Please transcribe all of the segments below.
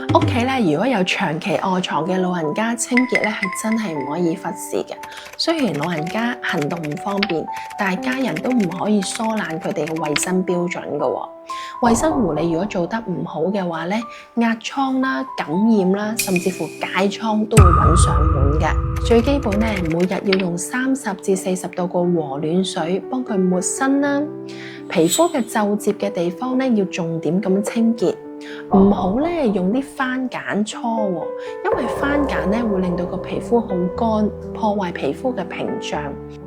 屋企咧，如果有長期臥床嘅老人家，清潔咧係真係唔可以忽視嘅。雖然老人家行動唔方便，但係家人都唔可以疏懶佢哋嘅衛生標準㗎喎。衛生護理如果做得唔好嘅話咧，壓瘡啦、感染啦，甚至乎疥瘡都會揾上門嘅。最基本咧，每日要用30至40度嘅和暖水幫佢抹身啦。皮膚嘅皺褶嘅地方咧，要重點咁清潔。唔好咧用啲番梘搓喎，因為番梘咧會令到個皮膚好乾，破壞皮膚嘅屏障。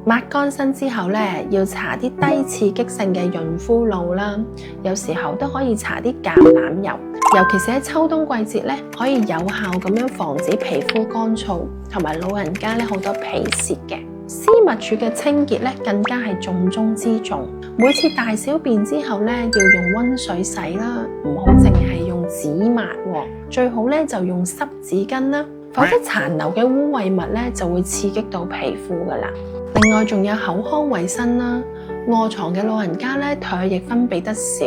抹乾身之後咧，要搽啲低刺激性嘅潤膚露啦，有時候都可以搽啲橄欖油，尤其是喺秋冬季節咧，可以有效咁樣防止皮膚乾燥，同埋老人家咧好多皮屑嘅。私密處嘅清潔咧，更加係重中之重。每次大小便之後咧，要用溫水洗啦，唔好淨係用紙抹喎，最好咧就用濕紙巾啦，否則殘留嘅污穢物咧就會刺激到皮膚噶啦。另外仲有口腔衛生啦，臥床嘅老人家咧，唾液分泌得少，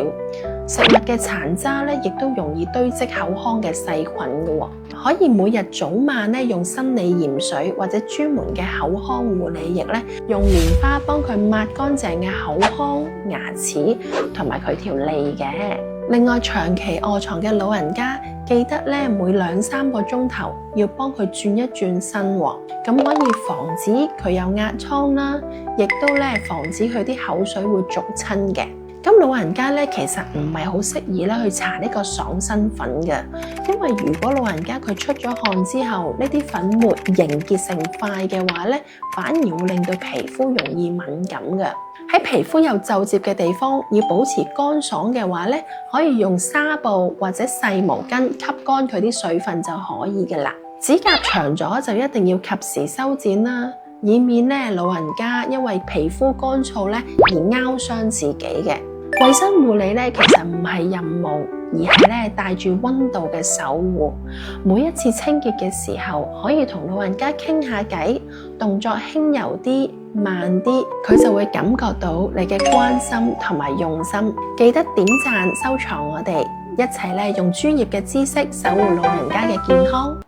食物嘅殘渣咧，亦都容易堆積口腔嘅細菌噶喎。可以每日早晚咧用生理鹽水或者專門嘅口腔護理液咧，用棉花幫佢抹乾淨嘅口腔、牙齒同埋佢條脷嘅。另外長期臥床嘅老人家，記得咧每2-3個鐘頭要幫佢轉一轉身喎，咁可以防止佢有壓瘡啦，亦都咧防止佢啲口水會逐親嘅。咁老人家咧，其實唔係好適宜咧去搽呢個爽身粉嘅，因為如果老人家佢出咗汗之後，呢啲粉末凝結成塊嘅話咧，反而會令到皮膚容易敏感嘅。喺皮膚有皺褶嘅地方，要保持乾爽嘅話咧，可以用紗布或者細毛巾吸乾佢啲水分就可以嘅啦。指甲長咗就一定要及時修剪啦，以免咧老人家因為皮膚乾燥咧而拗傷自己嘅。衛生護理咧，其實唔係任務，而係咧帶住溫度嘅守護。每一次清潔嘅時候，可以同老人家傾下偈，動作輕柔啲、慢啲，佢就會感覺到你嘅關心同埋用心。記得點讚、收藏我哋，一齊咧用專業嘅知識守護老人家嘅健康。